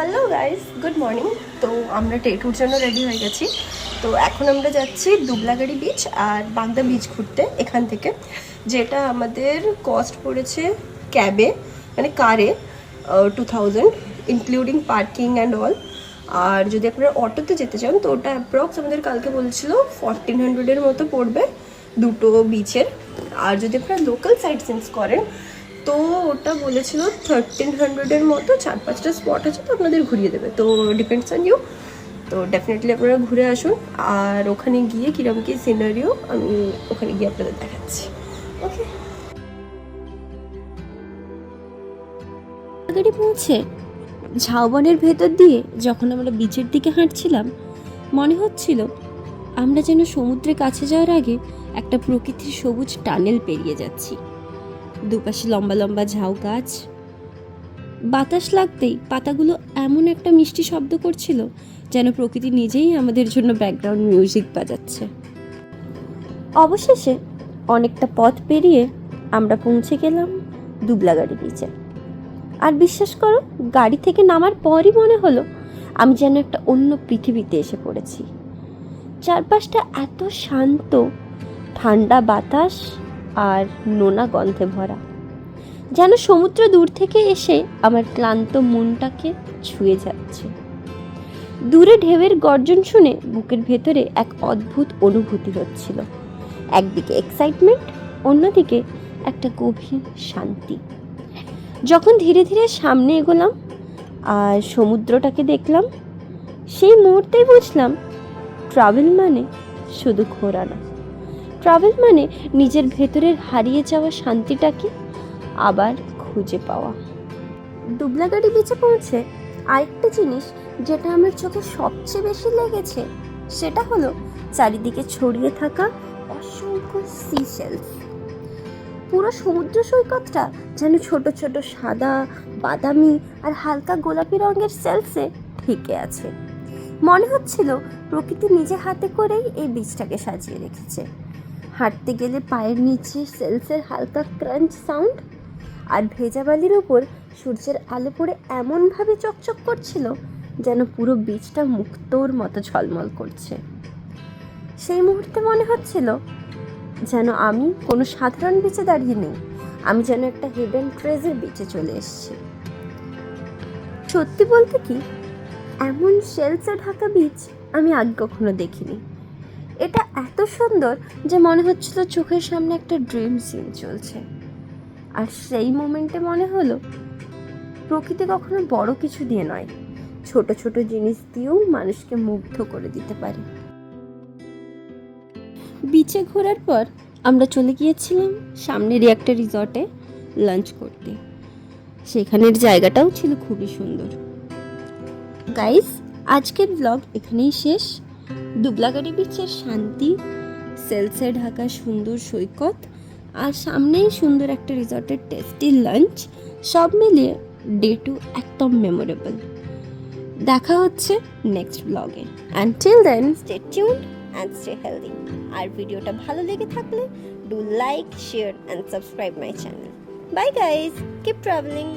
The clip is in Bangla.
Hello guys, good morning. তো আমরা টেটুর জন্য রেডি হয়ে গেছি। তো এখন আমরা যাচ্ছি দুবলাগাড়ি বিচ আর বাগদা বিচ ঘুরতে এখান থেকে, যেটা আমাদের কস্ট পড়েছে ক্যাবে মানে কারে 2000 ইনক্লুডিং পার্কিং অ্যান্ড অল। আর যদি আপনারা অটোতে যেতে চান তো ওটা অ্যাপ্রক্স আমাদের কালকে বলছিল 1400-এর মতো পড়বে দুটো বিচের। আর যদি আপনারা লোকাল সাইট সিন্স করেন তো ওটা বলেছিল 1300-এর মতো। 4-5টা স্পট আছে, তো আপনাদের ঘুরিয়ে দেবে। তো ডিপেন্ডস অন ইউ। তো ডেফিনেটলি আপনারা ঘুরে আসুন। আর ওখানে গিয়ে কীরকম কী সিনারিও আমি ওখানে গিয়ে আপনাদের দেখাচ্ছি। ওকে, গাড়ি পৌঁছে ঝাউবনের ভেতর দিয়ে যখন আমরা বিচের দিকে হাঁটছিলাম, মনে হচ্ছিল আমরা যেন সমুদ্রের কাছে যাওয়ার আগে একটা প্রকৃতির সবুজ টানেল পেরিয়ে যাচ্ছি। দুপাশে লম্বা লম্বা ঝাউ গাছ, বাতাস লাগতেই পাতাগুলো এমন একটা মিষ্টি শব্দ করছিল যেন প্রকৃতি নিজেই আমাদের জন্য ব্যাকগ্রাউন্ড মিউজিক বাজাচ্ছে। অবশেষে অনেকটা পথ পেরিয়ে আমরা পৌঁছে গেলাম দুবলাগাড়ি বিচে। আর বিশ্বাস করো, গাড়ি থেকে নামার পরই মনে হলো আমি যেন একটা অন্য পৃথিবীতে এসে পড়েছি। চারপাশটা এত শান্ত, ঠান্ডা বাতাস আর নোনা গন্ধে ভরা, যেন সমুদ্র দূর থেকে এসে আমার ক্লান্ত মনটাকে ছুঁয়ে যাচ্ছে। দূরে ঢেউয়ের গর্জন শুনে বুকের ভেতরে এক অদ্ভুত অনুভূতি হচ্ছিল। একদিকে এক্সাইটমেন্ট, অন্যদিকে একটা গভীর শান্তি। যখন ধীরে ধীরে সামনে এগোলাম আর সমুদ্রটাকে দেখলাম, সেই মুহূর্তেই বুঝলাম ট্রাভেল মানে শুধু ঘোরা না, ট্রাভেল মানে নিজের ভেতরের হারিয়ে যাওয়া শান্তিটাকে আবার খুঁজে পাওয়া। দুবলাগাড়ি বিচে পৌঁছে আরেকটা জিনিস যেটা আমার চোখে সবচেয়ে বেশি লেগেছে সেটা হলো চারিদিকে ছড়িয়ে থাকা অসংখ্য সি শেলস। পুরো সমুদ্র সৈকতটা যেন ছোট ছোট সাদা, বাদামি আর হালকা গোলাপি রঙের সেলসে ঢেকে আছে। মনে হচ্ছিল প্রকৃতি নিজে হাতে করেই এই বীজটাকে সাজিয়ে রেখেছে। হাঁটতে গেলে পায়ের নিচে সেলসের হালকা ক্রাঞ্চ সাউন্ড, আর ভেজা বালির ওপর সূর্যের আলো পড়ে এমনভাবে চকচক করছিল যেন পুরো বীজটা মুক্তোর মতো ঝলমল করছে। সেই মুহূর্তে মনে হচ্ছিল যেন আমি কোনো সাধারণ বিচে দাঁড়িয়ে নেই, আমি যেন একটা হিডেন ট্রেজার বিচে চলে এসেছি। সত্যি বলতে কি, এমন শেলসে ঢাকা বিচ আমি আগে কখনো দেখিনি। এটা এত সুন্দর যে মনে হচ্ছিল চোখের সামনে একটা ড্রিম সিন চলছে। আর সেই মোমেন্টে মনে হলো প্রকৃতি কখনো বড় কিছু দিয়ে নয়, ছোট ছোট জিনিস দিয়েও মানুষকে মুগ্ধ করে দিতে পারে। বিচে ঘোরার পর আমরা চলে গিয়েছিলাম সামনেরই একটা রিসর্টে লাঞ্চ করতে। সেখানের জায়গাটাও ছিল খুবই সুন্দর। গাইস, আজকের ব্লগ এখানেই শেষ। দুবলাগাড়ি বিচের শান্তি, সেলসে ঢাকা সুন্দর সৈকত আর সামনেই সুন্দর একটা রিসর্টের টেস্টি লাঞ্চ, সব মিলিয়ে ডে 2 একদম মেমোরেবল। দেখা হচ্ছে নেক্সট ব্লগে। Until then, stay tuned and stay healthy. আর ভিডিওটা ভালো লেগে থাকলে do like, share and subscribe my channel. Bye guys, keep traveling.